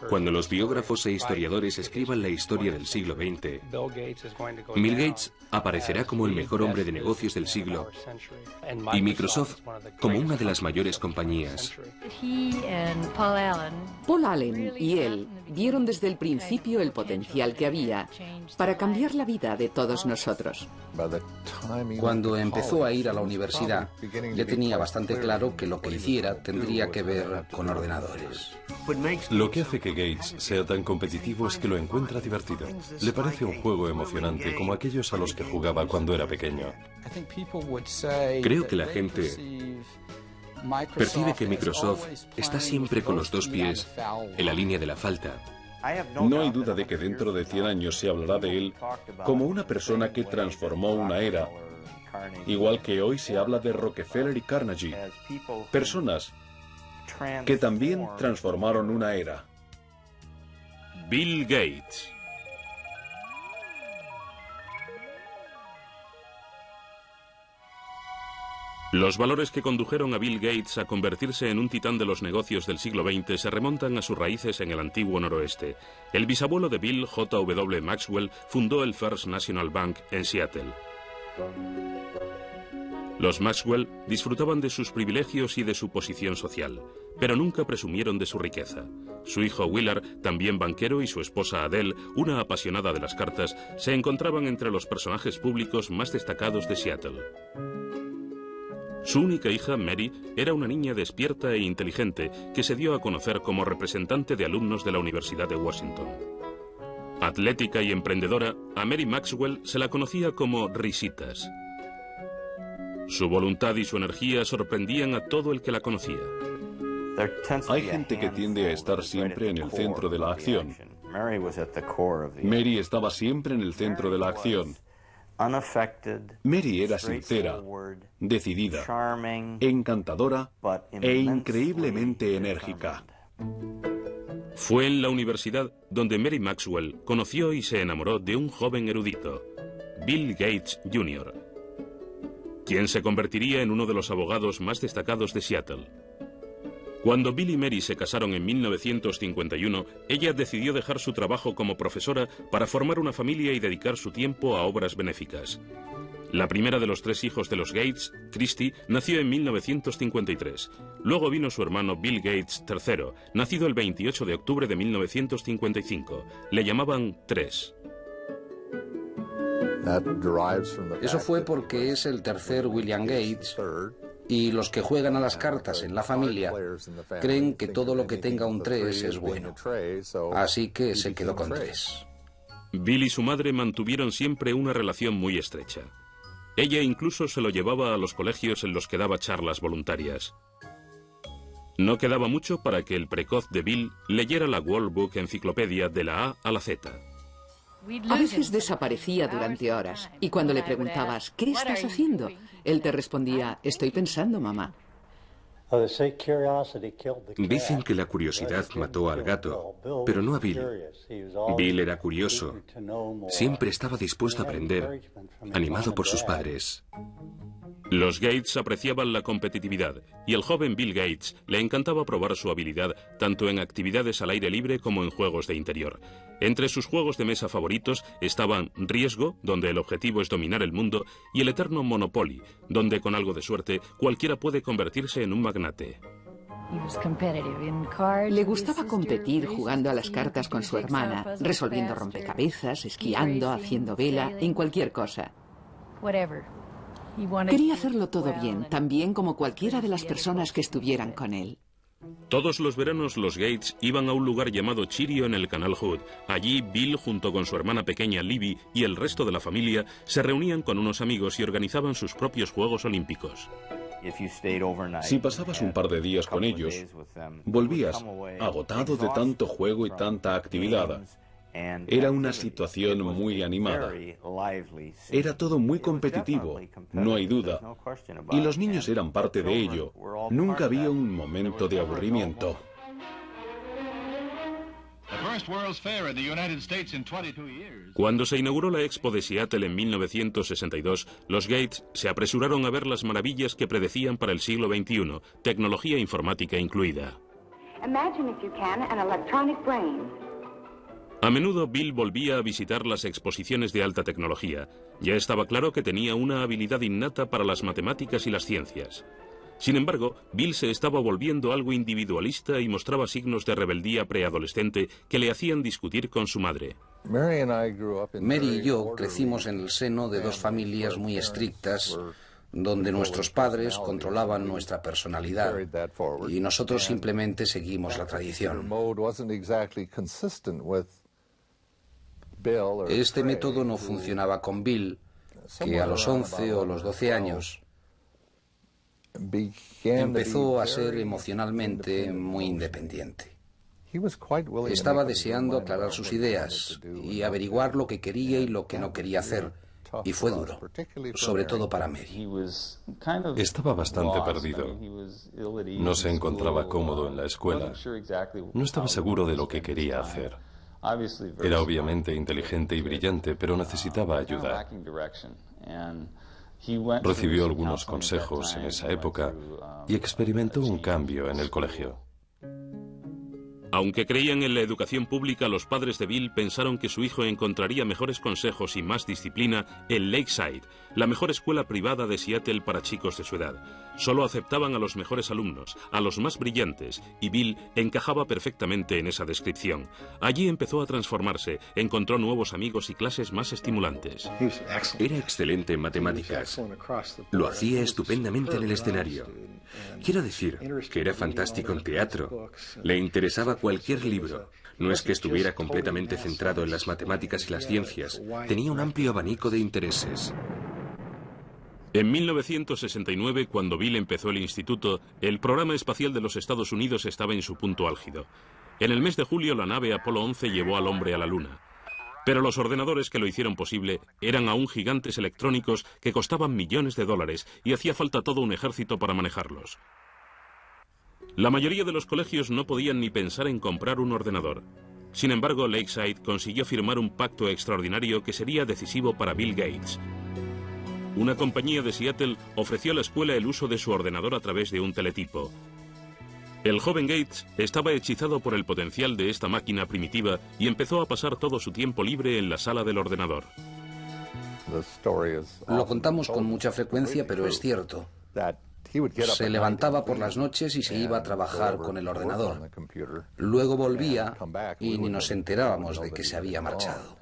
Cuando los biógrafos e historiadores escriban la historia del siglo XX, Bill Gates aparecerá como el mejor hombre de negocios del siglo y Microsoft como una de las mayores compañías. Paul Allen y él vieron desde el principio el potencial que había para cambiar la vida de todos nosotros. Cuando empezó a ir a la universidad, ya tenía bastante claro que lo que hiciera tendría que ver con ordenadores. Lo que hace que Gates sea tan competitivo es que lo encuentra divertido. Le parece un juego emocionante como aquellos a los que jugaba cuando era pequeño. Creo que la gente percibe que Microsoft está siempre con los dos pies en la línea de la falta. No hay duda de que dentro de 100 años se hablará de él como una persona que transformó una era, igual que hoy se habla de Rockefeller y Carnegie, personas que también transformaron una era. Bill Gates. Los valores que condujeron a Bill Gates a convertirse en un titán de los negocios del siglo XX se remontan a sus raíces en el antiguo noroeste. El bisabuelo de Bill, J.W. Maxwell, fundó el First National Bank en Seattle. Los Maxwell disfrutaban de sus privilegios y de su posición social, pero nunca presumieron de su riqueza. Su hijo Willard, también banquero, y su esposa Adele, una apasionada de las cartas, se encontraban entre los personajes públicos más destacados de Seattle. Su única hija, Mary, era una niña despierta e inteligente que se dio a conocer como representante de alumnos de la Universidad de Washington. Atlética y emprendedora, a Mary Maxwell se la conocía como Risitas. Su voluntad y su energía sorprendían a todo el que la conocía. Hay gente que tiende a estar siempre en el centro de la acción. Mary estaba siempre en el centro de la acción. Mary era sincera, decidida, encantadora e increíblemente enérgica. Fue en la universidad donde Mary Maxwell conoció y se enamoró de un joven erudito, Bill Gates Jr., quien se convertiría en uno de los abogados más destacados de Seattle. Cuando Bill y Mary se casaron en 1951, ella decidió dejar su trabajo como profesora para formar una familia y dedicar su tiempo a obras benéficas. La primera de los 3 hijos de los Gates, Christy, nació en 1953. Luego vino su hermano Bill Gates III, nacido el 28 de octubre de 1955. Le llamaban 3. Eso fue porque es el tercer William Gates y los que juegan a las cartas en la familia creen que todo lo que tenga un 3 es bueno. Así que se quedó con 3. Bill y su madre mantuvieron siempre una relación muy estrecha. Ella incluso se lo llevaba a los colegios en los que daba charlas voluntarias. No quedaba mucho para que el precoz de Bill leyera la World Book Enciclopedia de la A a la Z. A veces desaparecía durante horas y cuando le preguntabas, ¿qué estás haciendo?, él te respondía, estoy pensando, mamá. Dicen que la curiosidad mató al gato, pero no a Bill. Bill era curioso. Siempre estaba dispuesto a aprender, animado por sus padres. Los Gates apreciaban la competitividad y el joven Bill Gates le encantaba probar su habilidad tanto en actividades al aire libre como en juegos de interior. Entre sus juegos de mesa favoritos estaban Riesgo, donde el objetivo es dominar el mundo, y el eterno Monopoly, donde con algo de suerte cualquiera puede convertirse en un magnate. Le gustaba competir jugando a las cartas con su hermana, resolviendo rompecabezas, esquiando, haciendo vela, en cualquier cosa. Quería hacerlo todo bien, tan bien como cualquiera de las personas que estuvieran con él. Todos los veranos los Gates iban a un lugar llamado Chirio en el Canal Hood. Allí Bill, junto con su hermana pequeña Libby y el resto de la familia, se reunían con unos amigos y organizaban sus propios Juegos Olímpicos. Si pasabas un par de días con ellos, volvías agotado de tanto juego y tanta actividad. Era una situación muy animada. Era todo muy competitivo, no hay duda. Y los niños eran parte de ello. Nunca había un momento de aburrimiento. Cuando se inauguró la Expo de Seattle en 1962, los Gates se apresuraron a ver las maravillas que predecían para el siglo XXI, tecnología informática incluida. A menudo Bill volvía a visitar las exposiciones de alta tecnología. Ya estaba claro que tenía una habilidad innata para las matemáticas y las ciencias. Sin embargo, Bill se estaba volviendo algo individualista y mostraba signos de rebeldía preadolescente que le hacían discutir con su madre. Mary y yo crecimos en el seno de dos familias muy estrictas, donde nuestros padres controlaban nuestra personalidad y nosotros simplemente seguimos la tradición. Este método no funcionaba con Bill, que a los 11 o los 12 años empezó a ser emocionalmente muy independiente. Estaba deseando aclarar sus ideas y averiguar lo que quería y lo que no quería hacer, y fue duro, sobre todo para Mary. Estaba bastante perdido. No se encontraba cómodo en la escuela. No estaba seguro de lo que quería hacer. Era obviamente inteligente y brillante, pero necesitaba ayuda. Recibió algunos consejos en esa época y experimentó un cambio en el colegio. Aunque creían en la educación pública, los padres de Bill pensaron que su hijo encontraría mejores consejos y más disciplina en Lakeside, la mejor escuela privada de Seattle para chicos de su edad. Solo aceptaban a los mejores alumnos, a los más brillantes, y Bill encajaba perfectamente en esa descripción. Allí empezó a transformarse, encontró nuevos amigos y clases más estimulantes. Era excelente en matemáticas. Lo hacía estupendamente en el escenario. Quiero decir que era fantástico en teatro. Le interesaba cualquier libro. No es que estuviera completamente centrado en las matemáticas y las ciencias. Tenía un amplio abanico de intereses. En 1969, cuando Bill empezó el instituto, el programa espacial de los Estados Unidos estaba en su punto álgido. En el mes de julio, la nave Apolo 11 llevó al hombre a la Luna. Pero los ordenadores que lo hicieron posible eran aún gigantes electrónicos que costaban millones de dólares y hacía falta todo un ejército para manejarlos. La mayoría de los colegios no podían ni pensar en comprar un ordenador. Sin embargo, Lakeside consiguió firmar un pacto extraordinario que sería decisivo para Bill Gates. Una compañía de Seattle ofreció a la escuela el uso de su ordenador a través de un teletipo. El joven Gates estaba hechizado por el potencial de esta máquina primitiva y empezó a pasar todo su tiempo libre en la sala del ordenador. Lo contamos con mucha frecuencia, pero es cierto. Se levantaba por las noches y se iba a trabajar con el ordenador. Luego volvía y ni nos enterábamos de que se había marchado.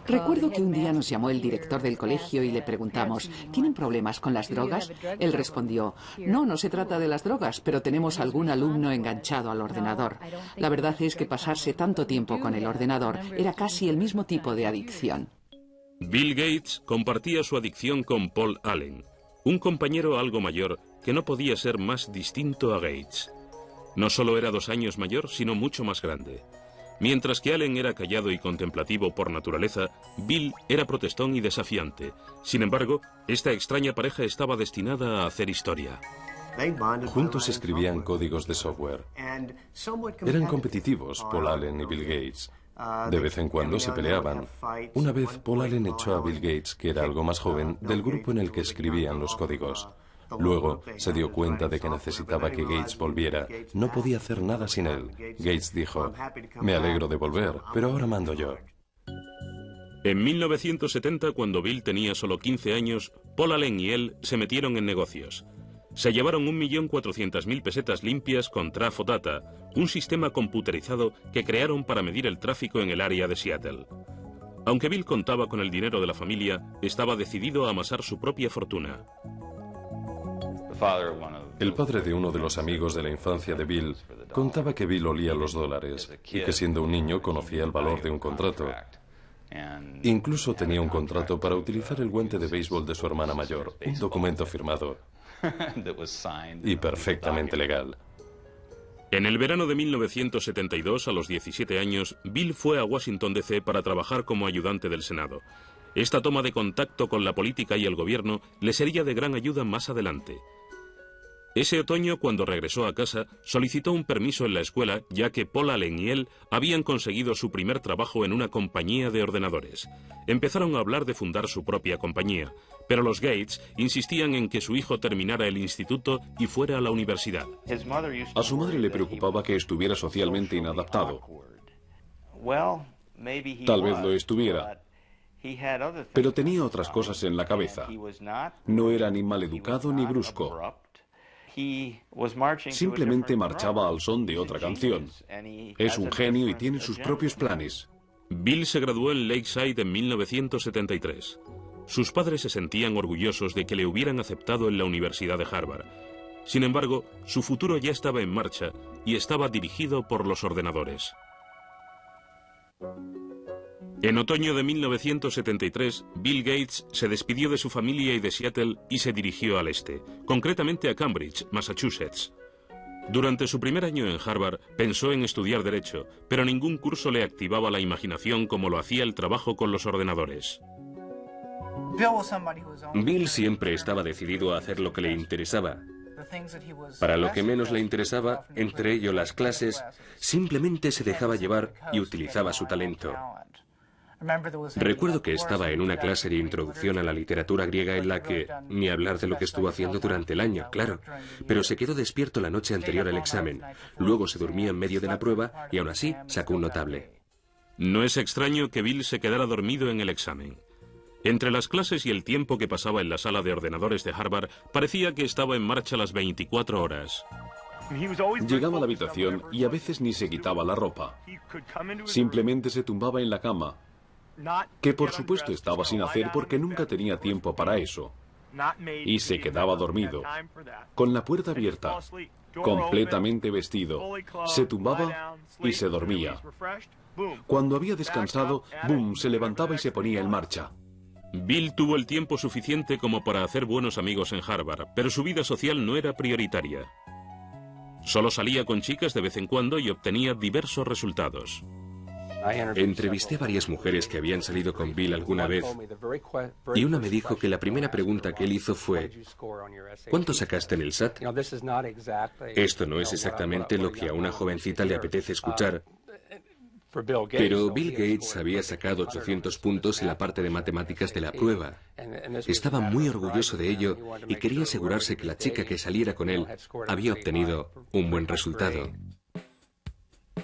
Recuerdo que un día nos llamó el director del colegio y le preguntamos, ¿tienen problemas con las drogas? Él respondió, no se trata de las drogas, pero tenemos algún alumno enganchado al ordenador. La verdad es que pasarse tanto tiempo con el ordenador era casi el mismo tipo de adicción. Bill Gates compartía su adicción con Paul Allen, un compañero algo mayor que no podía ser más distinto a Gates. No solo era 2 años mayor, sino mucho más grande. Mientras que Allen era callado y contemplativo por naturaleza, Bill era protestón y desafiante. Sin embargo, esta extraña pareja estaba destinada a hacer historia. Juntos escribían códigos de software. Eran competitivos, Paul Allen y Bill Gates. De vez en cuando se peleaban. Una vez Paul Allen echó a Bill Gates, que era algo más joven, del grupo en el que escribían los códigos. Luego se dio cuenta de que necesitaba que Gates volviera. No podía hacer nada sin él. Gates dijo, me alegro de volver, pero ahora mando yo. En 1970, cuando Bill tenía solo 15 años, Paul Allen y él se metieron en negocios. Se llevaron 1.400.000 pesetas limpias con Trafo Data, un sistema computerizado que crearon para medir el tráfico en el área de Seattle. Aunque Bill contaba con el dinero de la familia, estaba decidido a amasar su propia fortuna. El padre de uno de los amigos de la infancia de Bill contaba que Bill olía los dólares y que siendo un niño conocía el valor de un contrato. Incluso tenía un contrato para utilizar el guante de béisbol de su hermana mayor, un documento firmado y perfectamente legal. En el verano de 1972, a los 17 años, Bill fue a Washington D.C. para trabajar como ayudante del Senado. Esta toma de contacto con la política y el gobierno le sería de gran ayuda más adelante. Ese otoño, cuando regresó a casa, solicitó un permiso en la escuela, ya que Paul Allen y él habían conseguido su primer trabajo en una compañía de ordenadores. Empezaron a hablar de fundar su propia compañía, pero los Gates insistían en que su hijo terminara el instituto y fuera a la universidad. A su madre le preocupaba que estuviera socialmente inadaptado. Tal vez lo estuviera, pero tenía otras cosas en la cabeza. No era ni maleducado ni brusco. Simplemente marchaba al son de otra canción. Es un genio y tiene sus propios planes. Bill se graduó en Lakeside en 1973. Sus padres se sentían orgullosos de que le hubieran aceptado en la Universidad de Harvard. Sin embargo, su futuro ya estaba en marcha y estaba dirigido por los ordenadores. En otoño de 1973, Bill Gates se despidió de su familia y de Seattle y se dirigió al este, concretamente a Cambridge, Massachusetts. Durante su primer año en Harvard, pensó en estudiar Derecho, pero ningún curso le activaba la imaginación como lo hacía el trabajo con los ordenadores. Bill siempre estaba decidido a hacer lo que le interesaba. Para lo que menos le interesaba, entre ello las clases, simplemente se dejaba llevar y utilizaba su talento. Recuerdo que estaba en una clase de introducción a la literatura griega en la que, ni hablar de lo que estuvo haciendo durante el año, claro, pero se quedó despierto la noche anterior al examen, luego se dormía en medio de la prueba y aún así sacó un notable. No es extraño que Bill se quedara dormido en el examen. Entre las clases y el tiempo que pasaba en la sala de ordenadores de Harvard, parecía que estaba en marcha las 24 horas. Llegaba a la habitación y a veces ni se quitaba la ropa. Simplemente se tumbaba en la cama, que por supuesto estaba sin hacer porque nunca tenía tiempo para eso. Y se quedaba dormido, con la puerta abierta, completamente vestido. Se tumbaba y se dormía. Cuando había descansado, ¡boom!, se levantaba y se ponía en marcha. Bill tuvo el tiempo suficiente como para hacer buenos amigos en Harvard, pero su vida social no era prioritaria. Solo salía con chicas de vez en cuando y obtenía diversos resultados. Entrevisté a varias mujeres que habían salido con Bill alguna vez y una me dijo que la primera pregunta que él hizo fue ¿cuánto sacaste en el SAT? Esto no es exactamente lo que a una jovencita le apetece escuchar, pero Bill Gates había sacado 800 puntos en la parte de matemáticas de la prueba. Estaba muy orgulloso de ello y quería asegurarse que la chica que saliera con él había obtenido un buen resultado.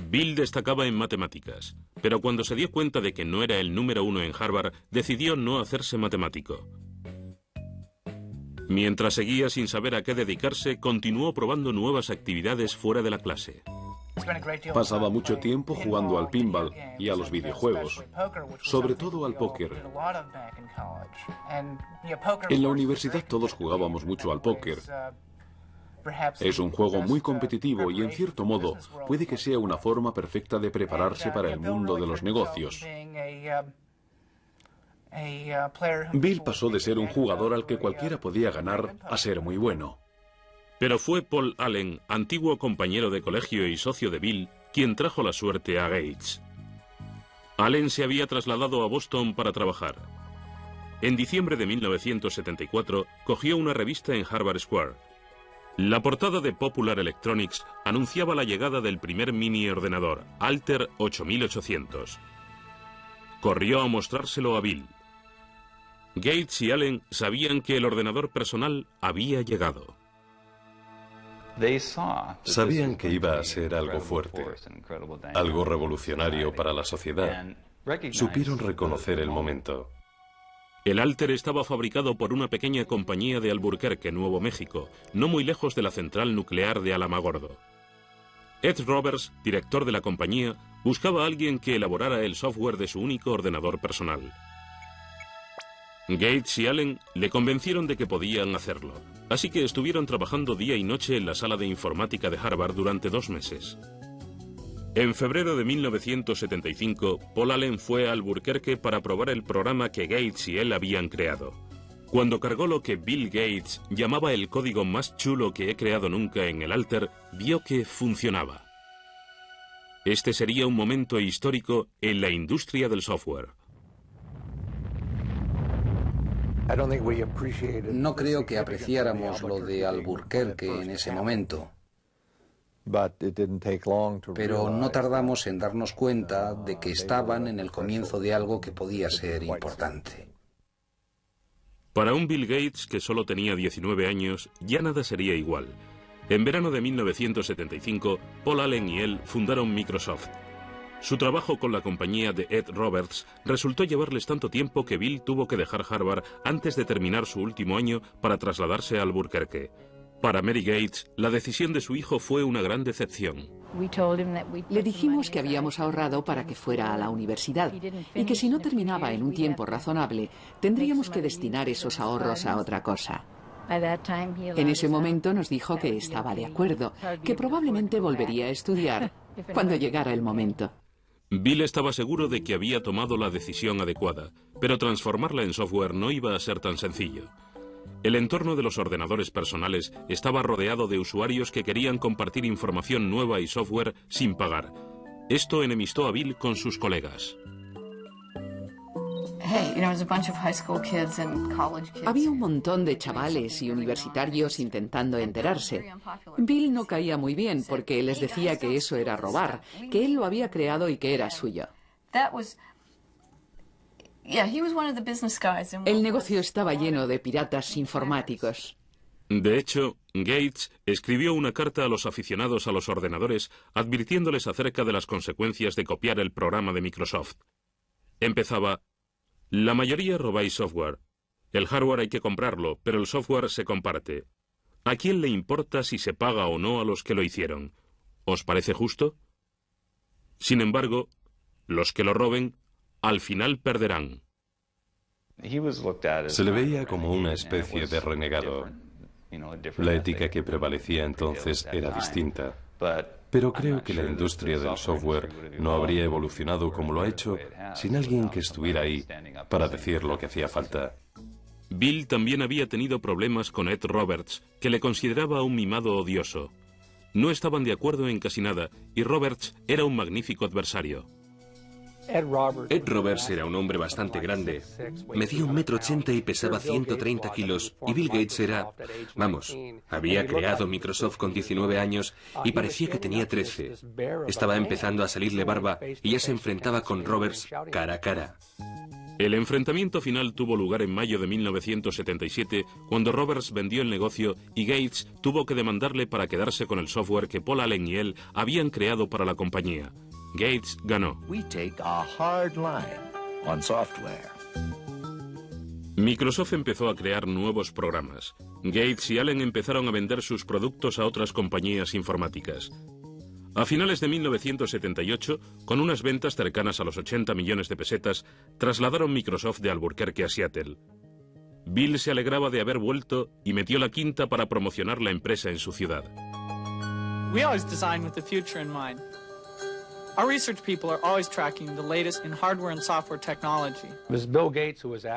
Bill destacaba en matemáticas, pero cuando se dio cuenta de que no era el número uno en Harvard, decidió no hacerse matemático. Mientras seguía sin saber a qué dedicarse, continuó probando nuevas actividades fuera de la clase. Pasaba mucho tiempo jugando al pinball y a los videojuegos, sobre todo al póker. En la universidad todos jugábamos mucho al póker. Es un juego muy competitivo y, en cierto modo, puede que sea una forma perfecta de prepararse para el mundo de los negocios. Bill pasó de ser un jugador al que cualquiera podía ganar a ser muy bueno. Pero fue Paul Allen, antiguo compañero de colegio y socio de Bill, quien trajo la suerte a Gates. Allen se había trasladado a Boston para trabajar. En diciembre de 1974, cogió una revista en Harvard Square. La portada de Popular Electronics anunciaba la llegada del primer mini ordenador, Altair 8800. Corrió a mostrárselo a Bill. Gates y Allen sabían que el ordenador personal había llegado. Sabían que iba a ser algo fuerte, algo revolucionario para la sociedad. Supieron reconocer el momento. El Altair estaba fabricado por una pequeña compañía de Albuquerque, Nuevo México, no muy lejos de la central nuclear de Alamogordo. Ed Roberts, director de la compañía, buscaba a alguien que elaborara el software de su único ordenador personal. Gates y Allen le convencieron de que podían hacerlo, así que estuvieron trabajando día y noche en la sala de informática de Harvard durante 2 meses. En febrero de 1975, Paul Allen fue a Albuquerque para probar el programa que Gates y él habían creado. Cuando cargó lo que Bill Gates llamaba el código más chulo que he creado nunca en el Altair, vio que funcionaba. Este sería un momento histórico en la industria del software. No creo que apreciáramos lo de Albuquerque en ese momento, pero no tardamos en darnos cuenta de que estaban en el comienzo de algo que podía ser importante. Para un Bill Gates que solo tenía 19 años, ya nada sería igual. En verano de 1975, Paul Allen y él fundaron Microsoft. Su trabajo con la compañía de Ed Roberts resultó llevarles tanto tiempo que Bill tuvo que dejar Harvard antes de terminar su último año para trasladarse a Albuquerque. Para Mary Gates, la decisión de su hijo fue una gran decepción. Le dijimos que habíamos ahorrado para que fuera a la universidad y que si no terminaba en un tiempo razonable, tendríamos que destinar esos ahorros a otra cosa. En ese momento nos dijo que estaba de acuerdo, que probablemente volvería a estudiar cuando llegara el momento. Bill estaba seguro de que había tomado la decisión adecuada, pero transformarla en software no iba a ser tan sencillo. El entorno de los ordenadores personales estaba rodeado de usuarios que querían compartir información nueva y software sin pagar. Esto enemistó a Bill con sus colegas. Había un montón de chavales y universitarios intentando enterarse. Bill no caía muy bien porque les decía que eso era robar, que él lo había creado y que era suyo. El negocio estaba lleno de piratas informáticos. De hecho, Gates escribió una carta a los aficionados a los ordenadores advirtiéndoles acerca de las consecuencias de copiar el programa de Microsoft. Empezaba: la mayoría robáis software. El hardware hay que comprarlo, pero el software se comparte. ¿A quién le importa si se paga o no a los que lo hicieron? ¿Os parece justo? Sin embargo, los que lo roben, al final perderán. Se le veía como una especie de renegado. La ética que prevalecía entonces era distinta. Pero creo que la industria del software no habría evolucionado como lo ha hecho sin alguien que estuviera ahí para decir lo que hacía falta. Bill también había tenido problemas con Ed Roberts, que le consideraba un mimado odioso. No estaban de acuerdo en casi nada, y Roberts era un magnífico adversario. Ed Roberts era un hombre bastante grande. Medía 1,80 m y pesaba 130 kilos. Y Bill Gates era... Vamos, había creado Microsoft con 19 años y parecía que tenía 13. Estaba empezando a salirle barba y ya se enfrentaba con Roberts cara a cara. El enfrentamiento final tuvo lugar en mayo de 1977, cuando Roberts vendió el negocio y Gates tuvo que demandarle para quedarse con el software que Paul Allen y él habían creado para la compañía. Gates ganó. Microsoft empezó a crear nuevos programas. Gates y Allen empezaron a vender sus productos a otras compañías informáticas. A finales de 1978, con unas ventas cercanas a los 80 millones de pesetas, trasladaron Microsoft de Albuquerque a Seattle. Bill se alegraba de haber vuelto y metió la quinta para promocionar la empresa en su ciudad. We always design with the future in mind. Our research people are always tracking the latest in hardware and software technology.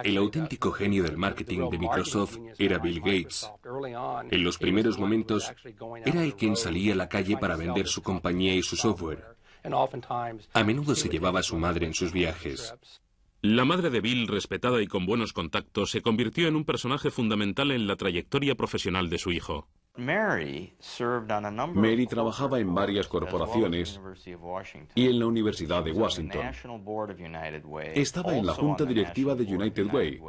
El auténtico genio del marketing de Microsoft era Bill Gates. En los primeros momentos, era el quien salía a la calle para vender su compañía y su software. A menudo se llevaba a su madre en sus viajes. La madre de Bill, respetada y con buenos contactos, se convirtió en un personaje fundamental en la trayectoria profesional de su hijo. Mary trabajaba en varias corporaciones y en la Universidad de Washington. Estaba en la junta directiva de United Way.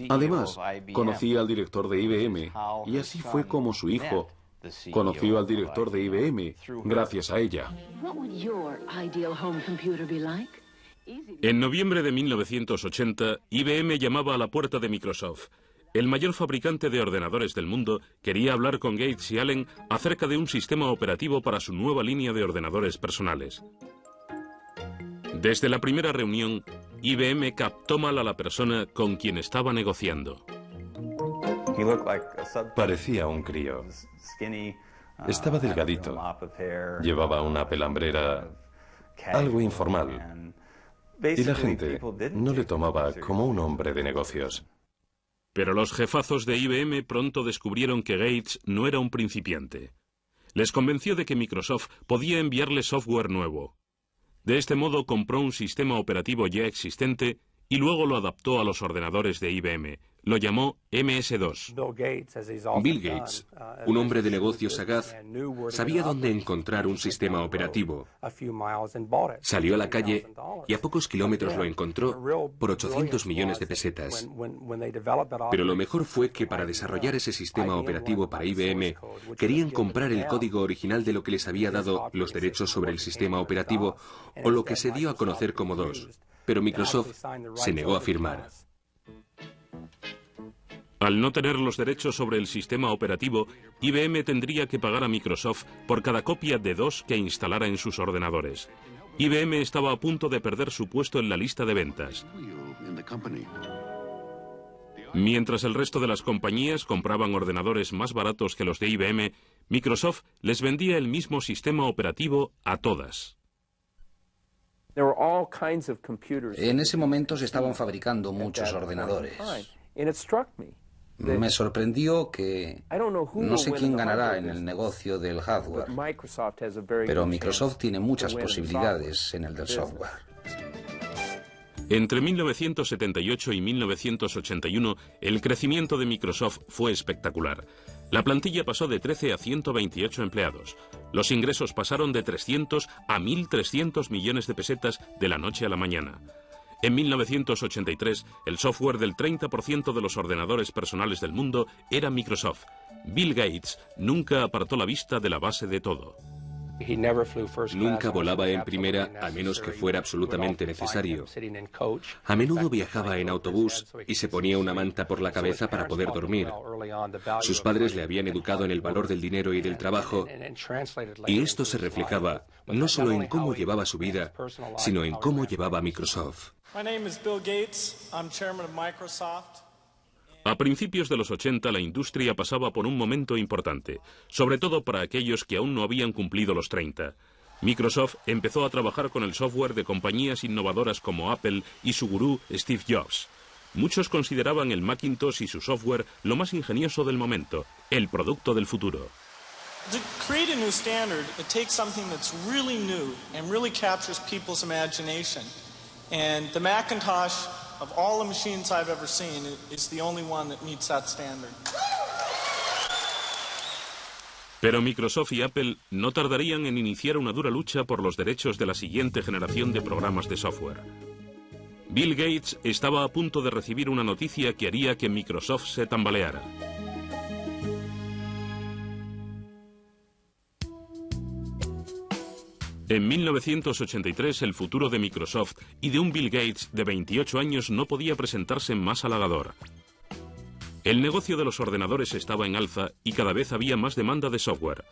Además, conocía al director de IBM y así fue como su hijo conoció al director de IBM gracias a ella. En noviembre de 1980, IBM llamaba a la puerta de Microsoft. El mayor fabricante de ordenadores del mundo quería hablar con Gates y Allen acerca de un sistema operativo para su nueva línea de ordenadores personales. Desde la primera reunión, IBM captó mal a la persona con quien estaba negociando. Parecía un crío. Estaba delgadito. Llevaba una pelambrera algo informal. Y la gente no le tomaba como un hombre de negocios. Pero los jefazos de IBM pronto descubrieron que Gates no era un principiante. Les convenció de que Microsoft podía enviarle software nuevo. De este modo compró un sistema operativo ya existente y luego lo adaptó a los ordenadores de IBM, lo llamó MS-2. Bill Gates, un hombre de negocios sagaz, sabía dónde encontrar un sistema operativo. Salió a la calle y a pocos kilómetros lo encontró por 800 millones de pesetas. Pero lo mejor fue que para desarrollar ese sistema operativo para IBM, querían comprar el código original de lo que les había dado los derechos sobre el sistema operativo, o lo que se dio a conocer como DOS. Pero Microsoft se negó a firmar. Al no tener los derechos sobre el sistema operativo, IBM tendría que pagar a Microsoft por cada copia de DOS que instalara en sus ordenadores. IBM estaba a punto de perder su puesto en la lista de ventas. Mientras el resto de las compañías compraban ordenadores más baratos que los de IBM, Microsoft les vendía el mismo sistema operativo a todas. En ese momento se estaban fabricando muchos ordenadores. Me sorprendió que no sé quién ganará en el negocio del hardware, pero Microsoft tiene muchas posibilidades en el del software. Entre 1978 y 1981, el crecimiento de Microsoft fue espectacular. La plantilla pasó de 13 a 128 empleados. Los ingresos pasaron de 300 a 1.300 millones de pesetas de la noche a la mañana. En 1983, el software del 30% de los ordenadores personales del mundo era Microsoft. Bill Gates nunca apartó la vista de la base de todo. Nunca volaba en primera a menos que fuera absolutamente necesario. A menudo viajaba en autobús y se ponía una manta por la cabeza para poder dormir. Sus padres le habían educado en el valor del dinero y del trabajo, y esto se reflejaba no solo en cómo llevaba su vida, sino en cómo llevaba Microsoft. A principios de los 80 la industria pasaba por un momento importante, sobre todo para aquellos que aún no habían cumplido los 30. Microsoft empezó a trabajar con el software de compañías innovadoras como Apple y su gurú Steve Jobs. Muchos consideraban el Macintosh y su software lo más ingenioso del momento, el producto del futuro. To create a new standard, it takes something that's really new and really captures people's imagination. And the Macintosh, of all the machines I've ever seen, is the only one that meets that standard. Pero Microsoft y Apple no tardarían en iniciar una dura lucha por los derechos de la siguiente generación de programas de software. Bill Gates estaba a punto de recibir una noticia que haría que Microsoft se tambaleara. En 1983 el futuro de Microsoft y de un Bill Gates de 28 años no podía presentarse más halagador. El negocio de los ordenadores estaba en alza y cada vez había más demanda de software.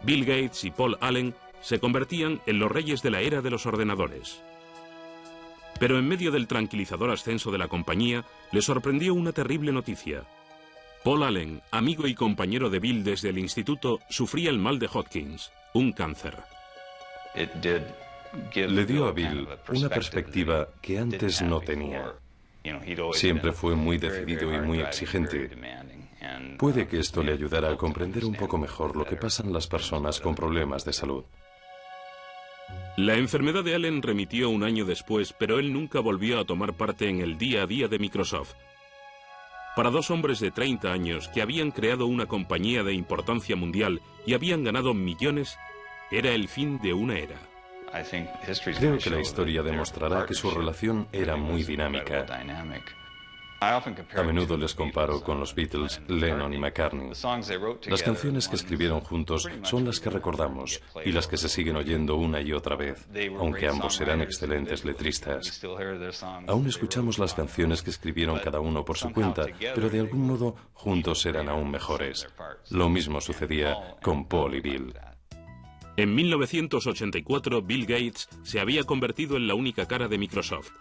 Bill Gates y Paul Allen se convertían en los reyes de la era de los ordenadores. Pero en medio del tranquilizador ascenso de la compañía, le sorprendió una terrible noticia. Paul Allen, amigo y compañero de Bill desde el instituto, sufría el mal de Hodgkins, un cáncer. Le dio a Bill una perspectiva que antes no tenía. Siempre fue muy decidido y muy exigente. Puede que esto le ayudara a comprender un poco mejor lo que pasan las personas con problemas de salud. La enfermedad de Allen remitió un año después, pero él nunca volvió a tomar parte en el día a día de Microsoft. Para dos hombres de 30 años que habían creado una compañía de importancia mundial y habían ganado millones, era el fin de una era. Creo que la historia demostrará que su relación era muy dinámica. A menudo les comparo con los Beatles, Lennon y McCartney. Las canciones que escribieron juntos son las que recordamos y las que se siguen oyendo una y otra vez, aunque ambos eran excelentes letristas. Aún escuchamos las canciones que escribieron cada uno por su cuenta, pero de algún modo juntos eran aún mejores. Lo mismo sucedía con Paul y Bill. En 1984, Bill Gates se había convertido en la única cara de Microsoft.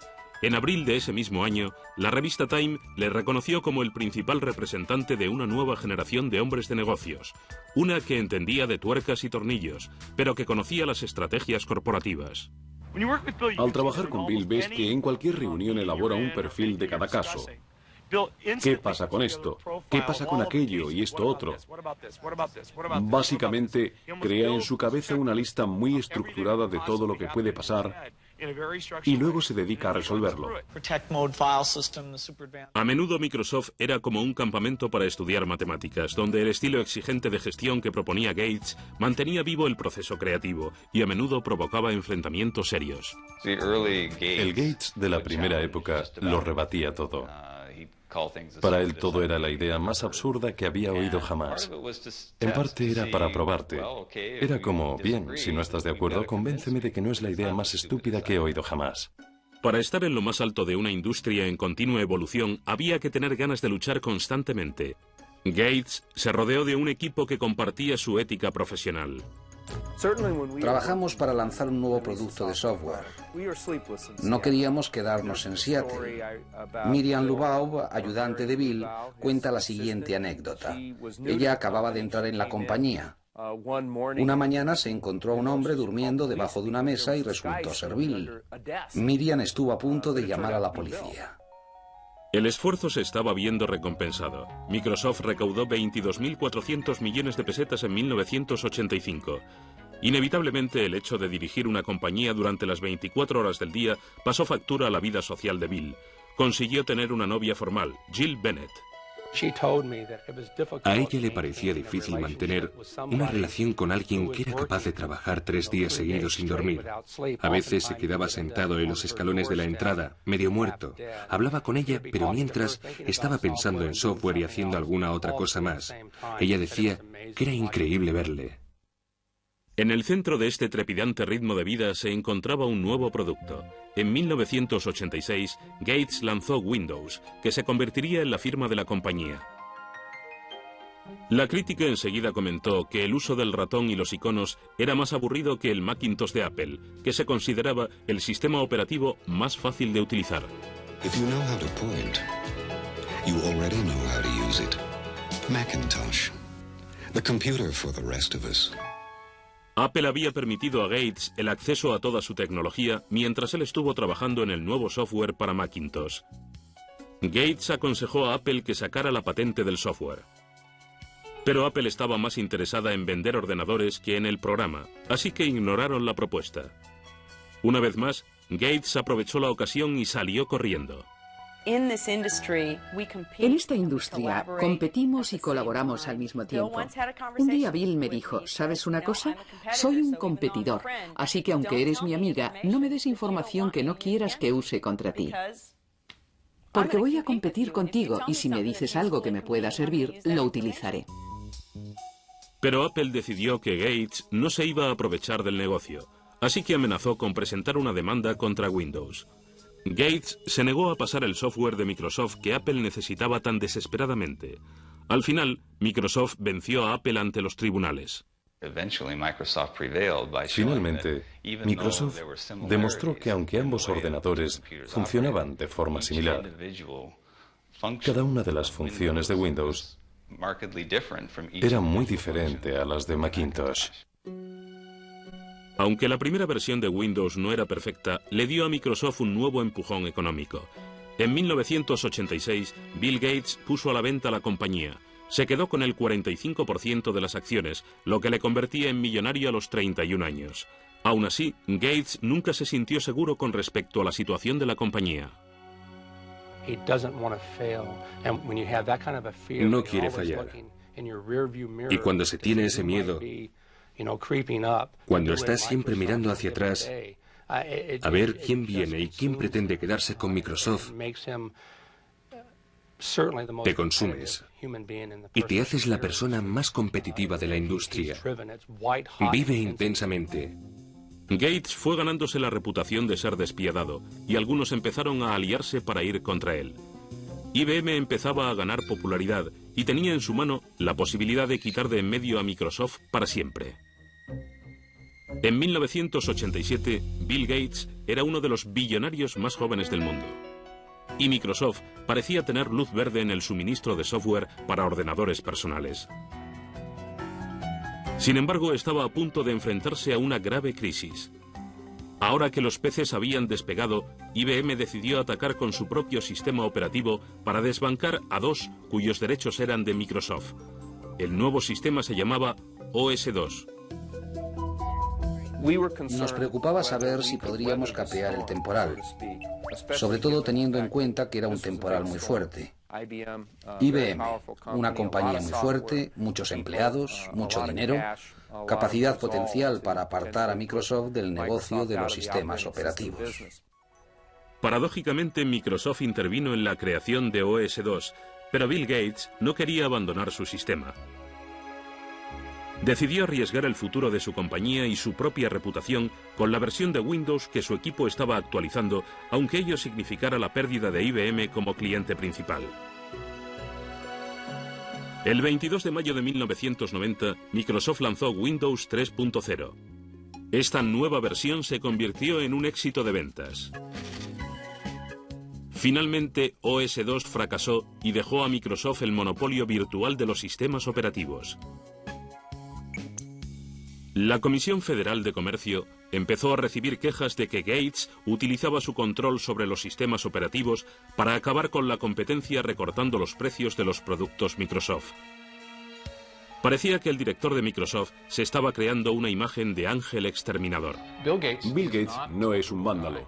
En abril de ese mismo año, la revista Time le reconoció como el principal representante de una nueva generación de hombres de negocios, una que entendía de tuercas y tornillos, pero que conocía las estrategias corporativas. Al trabajar con Bill ves que en cualquier reunión elabora un perfil de cada caso. ¿Qué pasa con esto? ¿Qué pasa con aquello y esto otro? Básicamente, crea en su cabeza una lista muy estructurada de todo lo que puede pasar y luego se dedica a resolverlo. A menudo Microsoft era como un campamento para estudiar matemáticas, donde el estilo exigente de gestión que proponía Gates mantenía vivo el proceso creativo y a menudo provocaba enfrentamientos serios. El Gates de la primera época lo rebatía todo. Para él todo era la idea más absurda que había oído jamás. En parte era para probarte. Era como, bien, si no estás de acuerdo, convénceme de que no es la idea más estúpida que he oído jamás. Para estar en lo más alto de una industria en continua evolución, había que tener ganas de luchar constantemente. Gates se rodeó de un equipo que compartía su ética profesional. Trabajamos para lanzar un nuevo producto de software. No queríamos quedarnos en Seattle. Miriam Lubaub, ayudante de Bill, cuenta la siguiente anécdota. Ella acababa de entrar en la compañía. Una mañana se encontró a un hombre durmiendo debajo de una mesa y resultó ser Bill. Miriam estuvo a punto de llamar a la policía. El esfuerzo se estaba viendo recompensado. Microsoft recaudó 22.400 millones de pesetas en 1985. Inevitablemente, el hecho de dirigir una compañía durante las 24 horas del día pasó factura a la vida social de Bill. Consiguió tener una novia formal, Jill Bennett. A ella le parecía difícil mantener una relación con alguien que era capaz de trabajar 3 días seguidos sin dormir. A veces se quedaba sentado en los escalones de la entrada, medio muerto. Hablaba con ella, pero mientras estaba pensando en software y haciendo alguna otra cosa más. Ella decía que era increíble verle. En el centro de este trepidante ritmo de vida se encontraba un nuevo producto. En 1986, Gates lanzó Windows, que se convertiría en la firma de la compañía. La crítica enseguida comentó que el uso del ratón y los iconos era más aburrido que el Macintosh de Apple, que se consideraba el sistema operativo más fácil de utilizar. If you know how to point, you already know how to use it. Macintosh, the computer for the rest of us. Apple había permitido a Gates el acceso a toda su tecnología mientras él estuvo trabajando en el nuevo software para Macintosh. Gates aconsejó a Apple que sacara la patente del software. Pero Apple estaba más interesada en vender ordenadores que en el programa, así que ignoraron la propuesta. Una vez más, Gates aprovechó la ocasión y salió corriendo. En esta industria competimos y colaboramos al mismo tiempo. Un día Bill me dijo, ¿sabes una cosa? Soy un competidor, así que aunque eres mi amiga, no me des información que no quieras que use contra ti. Porque voy a competir contigo y si me dices algo que me pueda servir, lo utilizaré. Pero Apple decidió que Gates no se iba a aprovechar del negocio, así que amenazó con presentar una demanda contra Windows. Gates se negó a pasar el software de Microsoft que Apple necesitaba tan desesperadamente. Al final, Microsoft venció a Apple ante los tribunales. Finalmente, Microsoft demostró que aunque ambos ordenadores funcionaban de forma similar, cada una de las funciones de Windows era muy diferente a las de Macintosh. Aunque la primera versión de Windows no era perfecta, le dio a Microsoft un nuevo empujón económico. En 1986, Bill Gates puso a la venta la compañía. Se quedó con el 45% de las acciones, lo que le convertía en millonario a los 31 años. Aún así, Gates nunca se sintió seguro con respecto a la situación de la compañía. No quiere fallar. Y cuando se tiene ese miedo, cuando estás siempre mirando hacia atrás a ver quién viene y quién pretende quedarse con Microsoft, te consumes y te haces la persona más competitiva de la industria. Vive intensamente. Gates fue ganándose la reputación de ser despiadado y algunos empezaron a aliarse para ir contra él. IBM empezaba a ganar popularidad y tenía en su mano la posibilidad de quitar de en medio a Microsoft para siempre. En 1987, Bill Gates era uno de los billonarios más jóvenes del mundo. Y Microsoft parecía tener luz verde en el suministro de software para ordenadores personales. Sin embargo, estaba a punto de enfrentarse a una grave crisis. Ahora que los peces habían despegado, IBM decidió atacar con su propio sistema operativo para desbancar a dos cuyos derechos eran de Microsoft. El nuevo sistema se llamaba OS2. Nos preocupaba saber si podríamos capear el temporal, sobre todo teniendo en cuenta que era un temporal muy fuerte. IBM, una compañía muy fuerte, muchos empleados, mucho dinero, capacidad potencial para apartar a Microsoft del negocio de los sistemas operativos. Paradójicamente, Microsoft intervino en la creación de OS2, pero Bill Gates no quería abandonar su sistema. Decidió arriesgar el futuro de su compañía y su propia reputación con la versión de Windows que su equipo estaba actualizando, aunque ello significara la pérdida de IBM como cliente principal. El 22 de mayo de 1990, Microsoft lanzó Windows 3.0. Esta nueva versión se convirtió en un éxito de ventas. Finalmente, OS2 fracasó y dejó a Microsoft el monopolio virtual de los sistemas operativos. La Comisión Federal de Comercio empezó a recibir quejas de que Gates utilizaba su control sobre los sistemas operativos para acabar con la competencia recortando los precios de los productos Microsoft. Parecía que el director de Microsoft se estaba creando una imagen de ángel exterminador. Bill Gates no es un vándalo.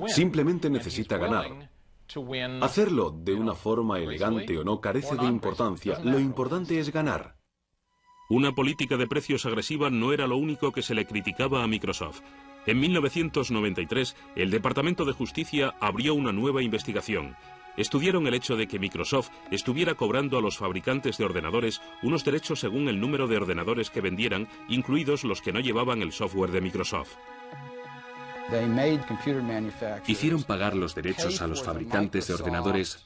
Simplemente necesita ganar. Hacerlo de una forma elegante o no carece de importancia. Lo importante es ganar. Una política de precios agresiva no era lo único que se le criticaba a Microsoft. En 1993, el Departamento de Justicia abrió una nueva investigación. Estudiaron el hecho de que Microsoft estuviera cobrando a los fabricantes de ordenadores unos derechos según el número de ordenadores que vendieran, incluidos los que no llevaban el software de Microsoft. Hicieron pagar los derechos a los fabricantes de ordenadores,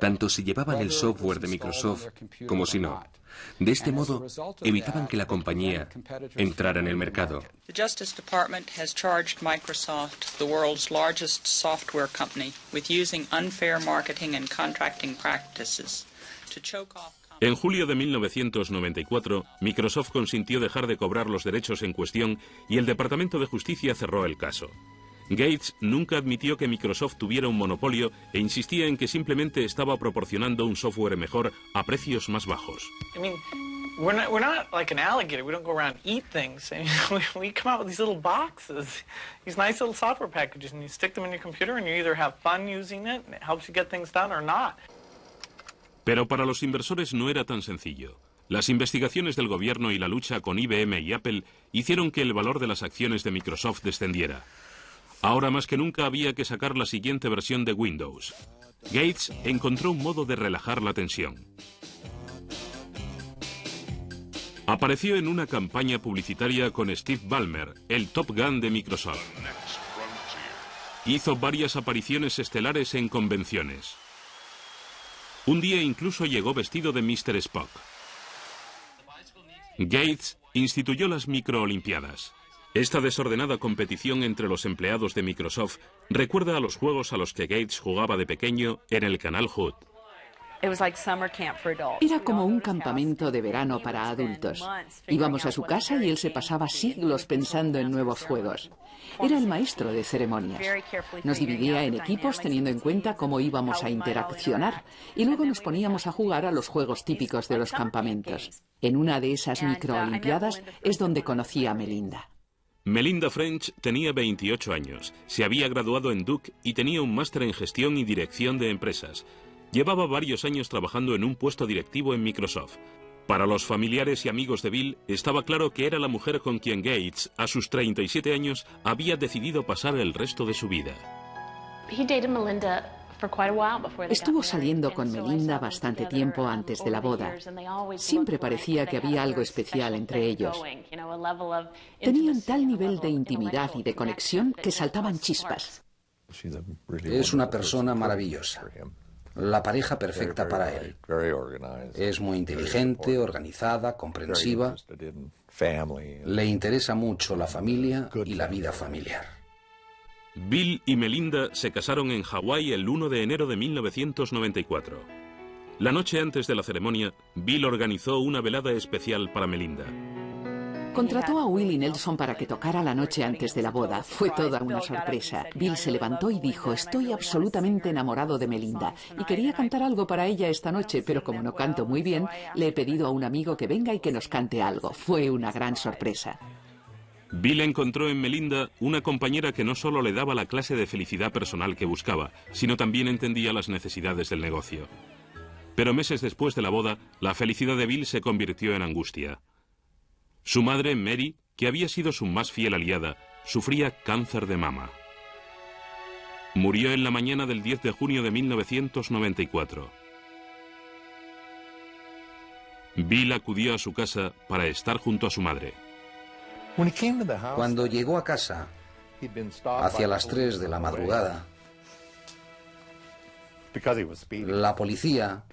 tanto si llevaban el software de Microsoft como si no. De este modo, evitaban que la compañía entrara en el mercado. The Justice Department has charged Microsoft, the world's largest software company, with using unfair marketing and contracting practices to choke off. En julio de 1994, Microsoft consintió dejar de cobrar los derechos en cuestión y el Departamento de Justicia cerró el caso. Gates nunca admitió que Microsoft tuviera un monopolio e insistía en que simplemente estaba proporcionando un software mejor a precios más bajos. We're not like an alligator. We don't go around and eat things. We come out with these little boxes, these nice little software packages, and you stick them in your computer and you either have fun using it and it helps you get things done or not. Pero para los inversores no era tan sencillo. Las investigaciones del gobierno y la lucha con IBM y Apple hicieron que el valor de las acciones de Microsoft descendiera. Ahora más que nunca había que sacar la siguiente versión de Windows. Gates encontró un modo de relajar la tensión. Apareció en una campaña publicitaria con Steve Ballmer, el Top Gun de Microsoft. Hizo varias apariciones estelares en convenciones. Un día incluso llegó vestido de Mr. Spock. Gates instituyó las microolimpiadas. Esta desordenada competición entre los empleados de Microsoft recuerda a los juegos a los que Gates jugaba de pequeño en el canal Hood. Era como un campamento de verano para adultos. Íbamos a su casa y él se pasaba siglos pensando en nuevos juegos. Era el maestro de ceremonias. Nos dividía en equipos teniendo en cuenta cómo íbamos a interaccionar y luego nos poníamos a jugar a los juegos típicos de los campamentos. En una de esas microolimpiadas es donde conocí a Melinda. Melinda French tenía 28 años, se había graduado en Duke y tenía un máster en gestión y dirección de empresas. Llevaba varios años trabajando en un puesto directivo en Microsoft. Para los familiares y amigos de Bill, estaba claro que era la mujer con quien Gates, a sus 37 años, había decidido pasar el resto de su vida. Estuvo saliendo con Melinda bastante tiempo antes de la boda. Siempre parecía que había algo especial entre ellos. Tenían tal nivel de intimidad y de conexión que saltaban chispas. Es una persona maravillosa. La pareja perfecta para él. Es muy inteligente, organizada, comprensiva. Le interesa mucho la familia y la vida familiar. Bill y Melinda se casaron en Hawái el 1 de enero de 1994. La noche antes de la ceremonia, Bill organizó una velada especial para Melinda. Contrató a Willie Nelson para que tocara la noche antes de la boda. Fue toda una sorpresa. Bill se levantó y dijo: estoy absolutamente enamorado de Melinda y quería cantar algo para ella esta noche, pero como no canto muy bien, le he pedido a un amigo que venga y que nos cante algo. Fue una gran sorpresa. Bill encontró en Melinda una compañera que no solo le daba la clase de felicidad personal que buscaba, sino también entendía las necesidades del negocio. Pero meses después de la boda, la felicidad de Bill se convirtió en angustia. Su madre, Mary, que había sido su más fiel aliada, sufría cáncer de mama. Murió en la mañana del 10 de junio de 1994. Bill acudió a su casa para estar junto a su madre. Cuando llegó a casa, hacia las 3 de la madrugada, la policía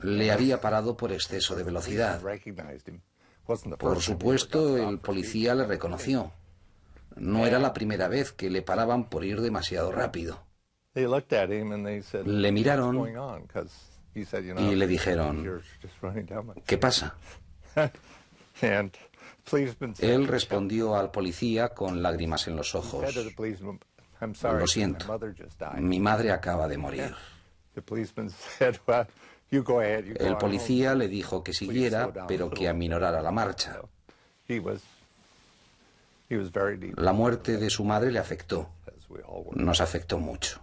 le había parado por exceso de velocidad. Por supuesto, el policía le reconoció. No era la primera vez que le paraban por ir demasiado rápido. Le miraron y le dijeron, ¿qué pasa? Él respondió al policía con lágrimas en los ojos. Lo siento, mi madre acaba de morir. El policía le dijo que siguiera, pero que aminorara la marcha. La muerte de su madre le afectó. Nos afectó mucho.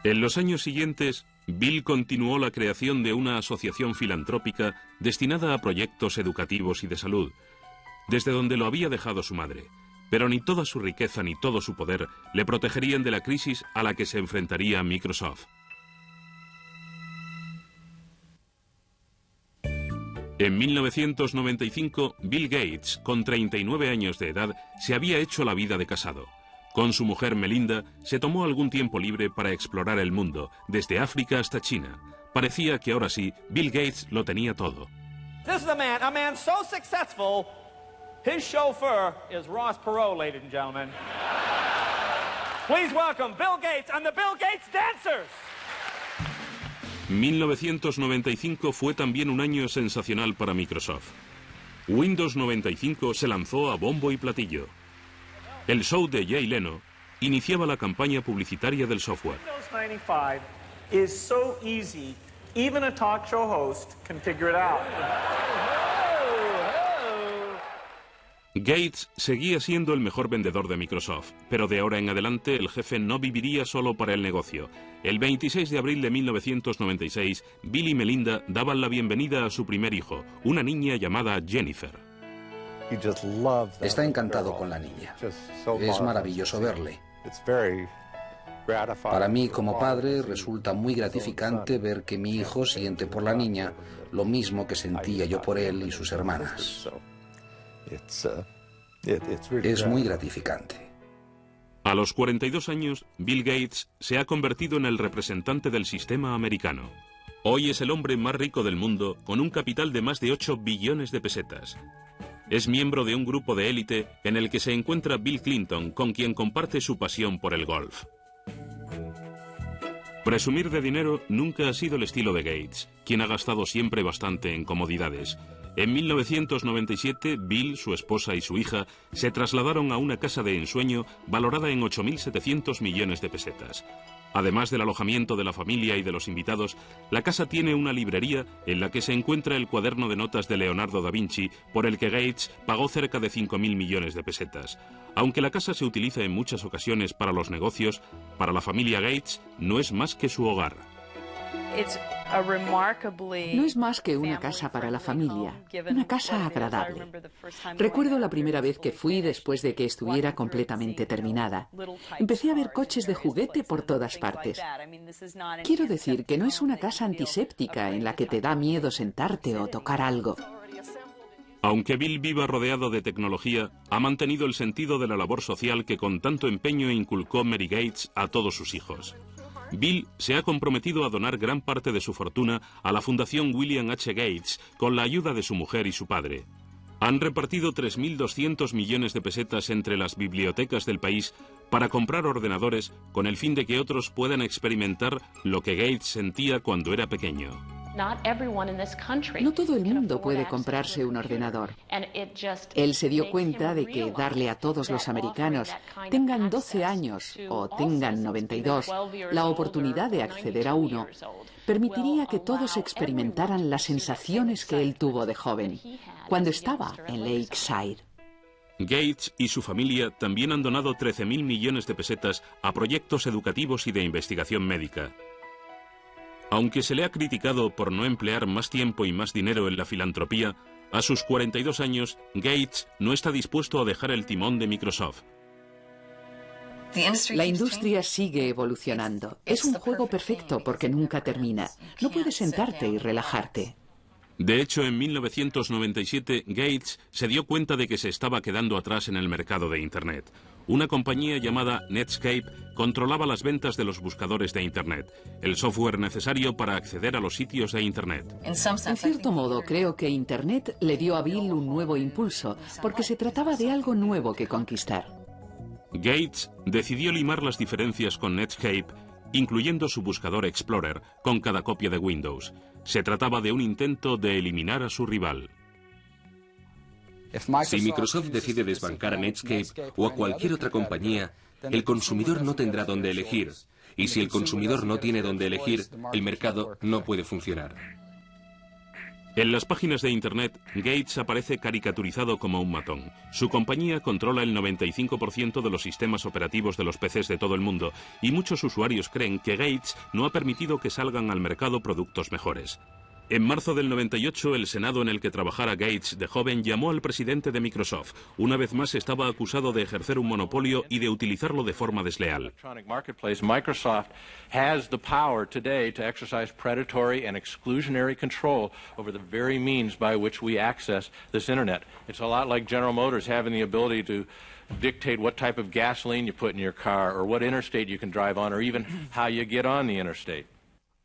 En los años siguientes, Bill continuó la creación de una asociación filantrópica destinada a proyectos educativos y de salud, desde donde lo había dejado su madre. Pero ni toda su riqueza ni todo su poder le protegerían de la crisis a la que se enfrentaría Microsoft. En 1995, Bill Gates, con 39 años de edad, se había hecho la vida de casado. Con su mujer Melinda, se tomó algún tiempo libre para explorar el mundo, desde África hasta China. Parecía que ahora sí, Bill Gates lo tenía todo. This is a man so successful, his chauffeur is Ross Perot, ladies and gentlemen. Please welcome Bill Gates and the Bill Gates Dancers. 1995 fue también un año sensacional para Microsoft. Windows 95 se lanzó a bombo y platillo. El show de Jay Leno iniciaba la campaña publicitaria del software. Windows 95 is so easy, even a talk show host can figure it out. Gates seguía siendo el mejor vendedor de Microsoft, pero de ahora en adelante el jefe no viviría solo para el negocio. El 26 de abril de 1996, Bill y Melinda daban la bienvenida a su primer hijo, una niña llamada Jennifer. Está encantado con la niña. Es maravilloso verle. Para mí, como padre, resulta muy gratificante ver que mi hijo siente por la niña lo mismo que sentía yo por él y sus hermanas. Es muy gratificante. A los 42 años, Bill Gates se ha convertido en el representante del sistema americano. Hoy es el hombre más rico del mundo, con un capital de más de 8 billones de pesetas. Es miembro de un grupo de élite en el que se encuentra Bill Clinton, con quien comparte su pasión por el golf. Presumir de dinero nunca ha sido el estilo de Gates, quien ha gastado siempre bastante en comodidades. En 1997, Bill, su esposa y su hija se trasladaron a una casa de ensueño valorada en 8.700 millones de pesetas. Además del alojamiento de la familia y de los invitados, la casa tiene una librería en la que se encuentra el cuaderno de notas de Leonardo da Vinci, por el que Gates pagó cerca de 5.000 millones de pesetas. Aunque la casa se utiliza en muchas ocasiones para los negocios, para la familia Gates no es más que su hogar. No es más que una casa para la familia, una casa agradable. Recuerdo la primera vez que fui después de que estuviera completamente terminada. Empecé a ver coches de juguete por todas partes. Quiero decir que no es una casa antiséptica en la que te da miedo sentarte o tocar algo. Aunque Bill viva rodeado de tecnología, ha mantenido el sentido de la labor social que con tanto empeño inculcó Mary Gates a todos sus hijos. Bill se ha comprometido a donar gran parte de su fortuna a la Fundación William H. Gates con la ayuda de su mujer y su padre. Han repartido 3.200 millones de pesetas entre las bibliotecas del país para comprar ordenadores con el fin de que otros puedan experimentar lo que Gates sentía cuando era pequeño. No todo el mundo puede comprarse un ordenador. Él se dio cuenta de que darle a todos los americanos, tengan 12 años o tengan 92, la oportunidad de acceder a uno, permitiría que todos experimentaran las sensaciones que él tuvo de joven, cuando estaba en Lakeside. Gates y su familia también han donado 13.000 millones de pesetas a proyectos educativos y de investigación médica. Aunque se le ha criticado por no emplear más tiempo y más dinero en la filantropía, a sus 42 años, Gates no está dispuesto a dejar el timón de Microsoft. La industria sigue evolucionando. Es un juego perfecto porque nunca termina. No puedes sentarte y relajarte. De hecho, en 1997, Gates se dio cuenta de que se estaba quedando atrás en el mercado de Internet. Una compañía llamada Netscape controlaba las ventas de los buscadores de Internet, el software necesario para acceder a los sitios de Internet. En cierto modo, creo que Internet le dio a Bill un nuevo impulso, porque se trataba de algo nuevo que conquistar. Gates decidió limar las diferencias con Netscape, incluyendo su buscador Explorer, con cada copia de Windows. Se trataba de un intento de eliminar a su rival. Si Microsoft decide desbancar a Netscape o a cualquier otra compañía, el consumidor no tendrá dónde elegir. Y si el consumidor no tiene dónde elegir, el mercado no puede funcionar. En las páginas de Internet, Gates aparece caricaturizado como un matón. Su compañía controla el 95% de los sistemas operativos de los PCs de todo el mundo y muchos usuarios creen que Gates no ha permitido que salgan al mercado productos mejores. En marzo del 98, el Senado en el que trabajara Gates de joven llamó al presidente de Microsoft. Una vez más estaba acusado de ejercer un monopolio y de utilizarlo de forma desleal. Microsoft has the power today to exercise predatory and exclusionary control over the very means by which we access this internet. It's a lot like General Motors having the ability to dictate what type of gasoline you put in your car or what interstate you can drive on or even how you get on the interstate.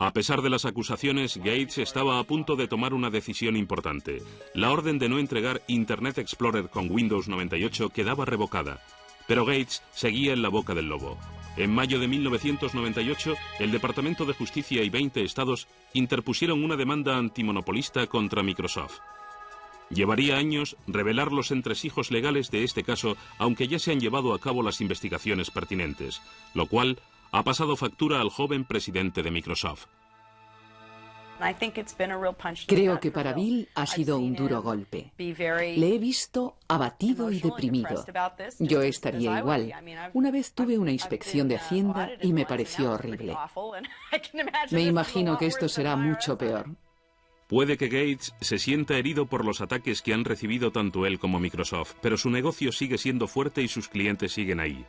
A pesar de las acusaciones, Gates estaba a punto de tomar una decisión importante. La orden de no entregar Internet Explorer con Windows 98 quedaba revocada. Pero Gates seguía en la boca del lobo. En mayo de 1998, el Departamento de Justicia y 20 estados interpusieron una demanda antimonopolista contra Microsoft. Llevaría años revelar los entresijos legales de este caso, aunque ya se han llevado a cabo las investigaciones pertinentes, lo cual ha pasado factura al joven presidente de Microsoft. Creo que para Bill ha sido un duro golpe. Le he visto abatido y deprimido. Yo estaría igual. Una vez tuve una inspección de Hacienda y me pareció horrible. Me imagino que esto será mucho peor. Puede que Gates se sienta herido por los ataques que han recibido tanto él como Microsoft, pero su negocio sigue siendo fuerte y sus clientes siguen ahí.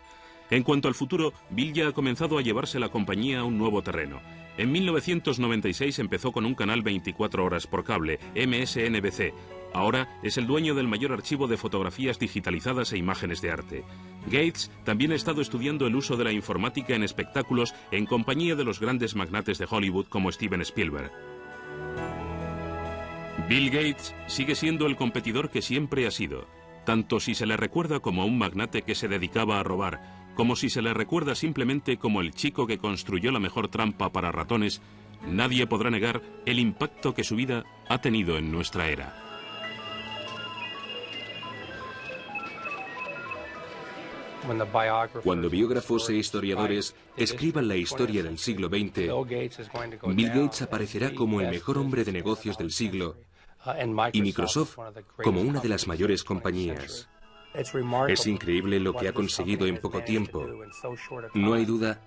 En cuanto al futuro, Bill ya ha comenzado a llevarse la compañía a un nuevo terreno. En 1996 empezó con un canal 24 horas por cable, MSNBC. Ahora es el dueño del mayor archivo de fotografías digitalizadas e imágenes de arte. Gates también ha estado estudiando el uso de la informática en espectáculos en compañía de los grandes magnates de Hollywood como Steven Spielberg. Bill Gates sigue siendo el competidor que siempre ha sido, tanto si se le recuerda como un magnate que se dedicaba a robar, como si se le recuerda simplemente como el chico que construyó la mejor trampa para ratones. Nadie podrá negar el impacto que su vida ha tenido en nuestra era. Cuando biógrafos e historiadores escriban la historia del siglo XX, Bill Gates aparecerá como el mejor hombre de negocios del siglo y Microsoft como una de las mayores compañías. Es increíble lo que ha conseguido en poco tiempo. No hay duda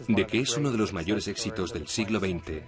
de que es uno de los mayores éxitos del siglo XX.